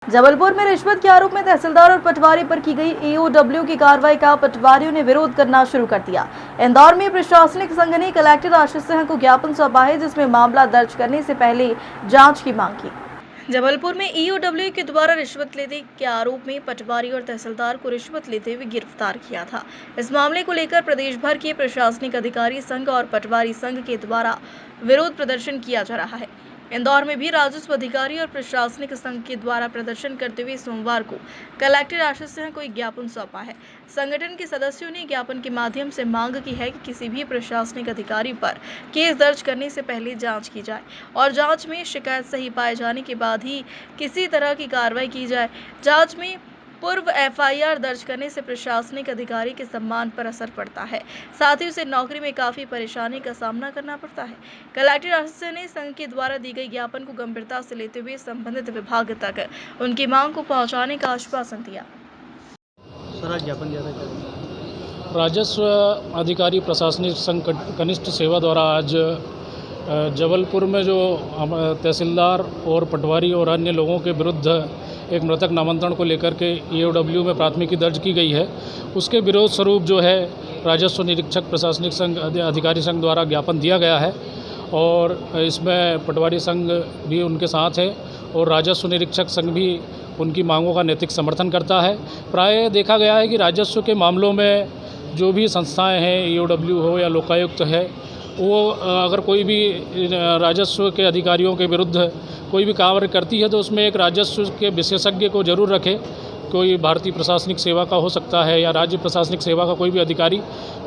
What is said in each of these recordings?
जबलपुर में रिश्वत के आरोप में तहसीलदार और पटवारी पर की गई ईओडब्ल्यू की कार्रवाई का पटवारियों ने विरोध करना शुरू कर दिया। इंदौर में प्रशासनिक संघ ने कलेक्टर आशीष सिंह को ज्ञापन सौंपा है, जिसमें मामला दर्ज करने से पहले जांच की मांग की। जबलपुर में ईओडब्ल्यू के द्वारा रिश्वत लेने के आरोप में पटवारी और तहसीलदार को रिश्वत लेते हुए गिरफ्तार किया था। इस मामले को लेकर प्रदेश भर के प्रशासनिक अधिकारी संघ और पटवारी संघ के द्वारा विरोध प्रदर्शन किया जा रहा है। इंदौर में भी राजस्व अधिकारी और प्रशासनिक संघ के द्वारा प्रदर्शन करते हुए सोमवार को कलेक्टर आशीष सिंह को एक ज्ञापन सौंपा है। संगठन के सदस्यों ने ज्ञापन के माध्यम से मांग की है कि किसी भी प्रशासनिक अधिकारी पर केस दर्ज करने से पहले जांच की जाए और जांच में शिकायत सही पाए जाने के बाद ही किसी तरह की कार्रवाई की जाए। जांच में पूर्व एफआईआर दर्ज करने से प्रशासनिक अधिकारी के सम्मान पर असर पड़ता है, साथ ही उसे नौकरी में काफी परेशानी का सामना करना पड़ता है। कलेक्टर आशीष ने संघ के द्वारा दी गई ज्ञापन को गंभीरता से लेते हुए संबंधित विभाग तक उनकी मांग को पहुंचाने का आश्वासन दिया। सर, आज ज्ञापन दिया था। राजस्व अधिकारी प्रशासनिक संघ कनिष्ठ सेवा द्वारा आज जबलपुर में जो तहसीलदार और पटवारी और अन्य लोगों के विरुद्ध एक मृतक नामांतरण को लेकर के ईओडब्ल्यू में प्राथमिकी दर्ज की गई है, उसके विरोध स्वरूप जो है राजस्व निरीक्षक प्रशासनिक संघ अधिकारी संघ द्वारा ज्ञापन दिया गया है और इसमें पटवारी संघ भी उनके साथ है और राजस्व निरीक्षक संघ भी उनकी मांगों का नैतिक समर्थन करता है। प्राय देखा गया है कि राजस्व के मामलों में जो भी संस्थाएं हैं, ईओडब्ल्यू हो या लोकायुक्त है, वो अगर कोई भी राजस्व के अधिकारियों के विरुद्ध कोई भी कार्य करती है तो उसमें एक राजस्व के विशेषज्ञ को जरूर रखे। कोई भारतीय प्रशासनिक सेवा का हो सकता है या राज्य प्रशासनिक सेवा का कोई भी अधिकारी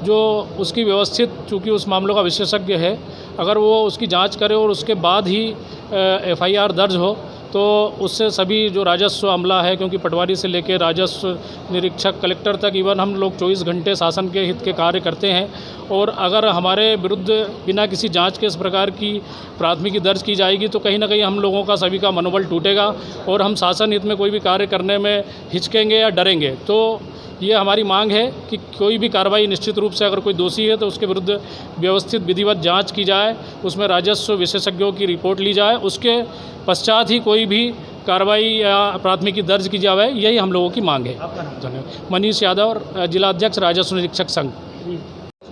जो उसकी व्यवस्थित, चूँकि उस मामलों का विशेषज्ञ है, अगर वो उसकी जांच करे और उसके बाद ही एफआईआर दर्ज हो तो उससे सभी जो राजस्व अमला है, क्योंकि पटवारी से लेकर राजस्व निरीक्षक कलेक्टर तक इवन हम लोग 24 घंटे शासन के हित के कार्य करते हैं और अगर हमारे विरुद्ध बिना किसी जांच के इस प्रकार की प्राथमिकी दर्ज की जाएगी तो कहीं ना कहीं हम लोगों का सभी का मनोबल टूटेगा और हम शासन हित में कोई भी कार्य करने में हिचकेंगे या डरेंगे। तो ये हमारी मांग है कि कोई भी कार्रवाई निश्चित रूप से अगर कोई दोषी है तो उसके विरुद्ध व्यवस्थित विधिवत जांच की जाए, उसमें राजस्व विशेषज्ञों की रिपोर्ट ली जाए, उसके पश्चात ही कोई भी कार्रवाई या प्राथमिकी दर्ज की जाए। यही हम लोगों की मांग है। धन्यवाद। मनीष यादव, जिला अध्यक्ष राजस्व निरीक्षक संघ।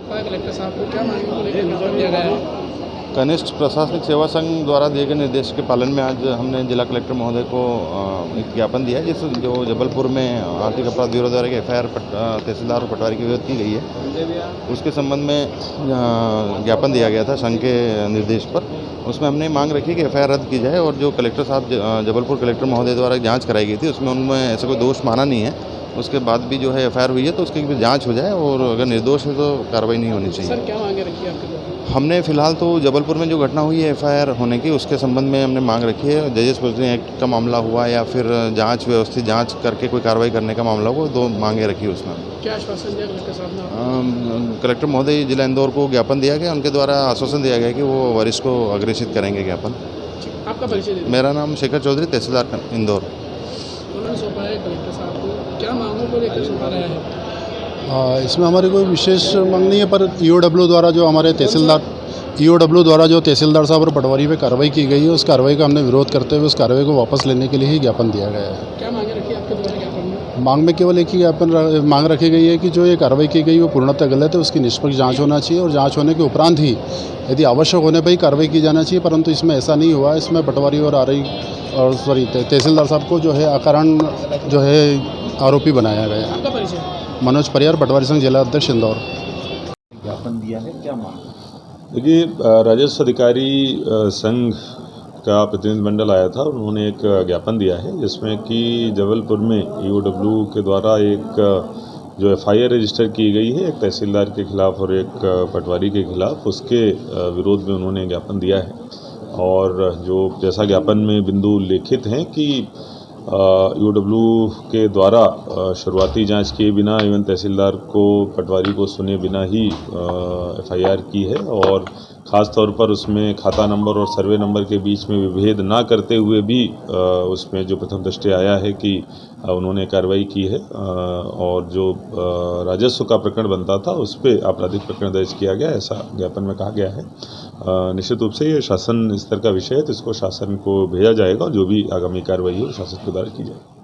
कलेक्टर साहब को क्या मांग को लेकर ज्ञापन दिया गया है? कनिष्ठ प्रशासनिक सेवा संघ द्वारा दिए गए निर्देश के पालन में आज हमने जिला कलेक्टर महोदय को एक ज्ञापन दिया है, जिस जो जबलपुर में आर्थिक अपराध ब्यूरो द्वारा एक एफआईआर तहसीलदार और पटवारी के विरुद्ध की गई है, उसके संबंध में ज्ञापन दिया गया था संघ के निर्देश पर। उसमें हमने मांग रखी कि एफआईआर रद्द की जाए और जो कलेक्टर साहब जबलपुर कलेक्टर महोदय द्वारा जाँच कराई गई थी उसमें उनमें ऐसा कोई दोष माना नहीं है। उसके बाद भी जो है एफआईआर हुई है तो उसकी भी जांच हो जाए और अगर निर्दोष है तो कार्रवाई नहीं होनी चाहिए। सर, क्या मांगे रखी है आपके द्वारा? हमने फिलहाल तो जबलपुर में जो घटना हुई है एफआईआर होने की, उसके संबंध में हमने मांग रखी है। जजेस प्रोसीडिंग एक्ट का मामला हुआ या फिर जांच व्यवस्थित जांच करके कोई कार्रवाई करने का मामला हुआ, दो मांगे रखी है उसमें। क्या आश्वासन दिया कलेक्टर साहब ने? कलेक्टर महोदय जिला इंदौर को ज्ञापन दिया गया, उनके द्वारा आश्वासन दिया गया कि वो वरिष्ठ को अग्रेसित करेंगे ज्ञापन। आपका परिचय दीजिए। मेरा नाम शेखर चौधरी, तहसीलदार इंदौर। उन्होंने सौंपा है कलेक्टर साहब को, क्या मांगों को लेकर सौंपा रहा है? इसमें हमारी कोई विशेष मांग नहीं है, पर ईओडब्ल्यू द्वारा जो हमारे तहसीलदार साहब और पटवारी पे कार्रवाई की गई है, उस कार्रवाई का हमने विरोध करते हुए उस कार्रवाई को वापस लेने के लिए ही ज्ञापन दिया गया है। क्या मांगे रखी है आपके द्वारा ज्ञापन में? मांग में केवल एक ही मांग रखी गई है कि जो ये कार्रवाई की गई वो पूर्णतः गलत है, उसकी निष्पक्ष जाँच होना चाहिए और जाँच होने के उपरांत ही यदि आवश्यक होने पर ही कार्रवाई की जाना चाहिए। परंतु इसमें ऐसा नहीं हुआ। इसमें पटवारी और तहसीलदार साहब को जो है अकारण जो है आरोपी बनाया गया है। आपका परिचय? मनोज परियार, पटवारी संघ, जिला अध्यक्ष इंदौर। ज्ञापन दिया है, क्या मांग? देखिए, राजस्व अधिकारी संघ का प्रतिनिधि मंडल आया था, उन्होंने एक ज्ञापन दिया है जिसमें कि जबलपुर में ईओडब्ल्यू के द्वारा एक जो एफआईआर रजिस्टर की गई है एक तहसीलदार के खिलाफ और एक पटवारी के खिलाफ, उसके विरोध में उन्होंने ज्ञापन दिया है। और जो जैसा ज्ञापन में बिंदु उल्लेखित हैं कि ईओडब्ल्यू के द्वारा शुरुआती जांच किए बिना एवं तहसीलदार को पटवारी को सुने बिना ही एफआईआर की है और ख़ास तौर पर उसमें खाता नंबर और सर्वे नंबर के बीच में विभेद ना करते हुए भी उसमें जो प्रथम दृष्टया आया है कि उन्होंने कार्रवाई की है और जो राजस्व का प्रकरण बनता था उस पर आपराधिक प्रकरण दर्ज किया गया, ऐसा ज्ञापन में कहा गया है। निश्चित रूप से ये शासन स्तर का विषय है, तो इसको शासन को भेजा जाएगा और जो भी आगामी कार्रवाई हो शासन के द्वारा की जाएगी।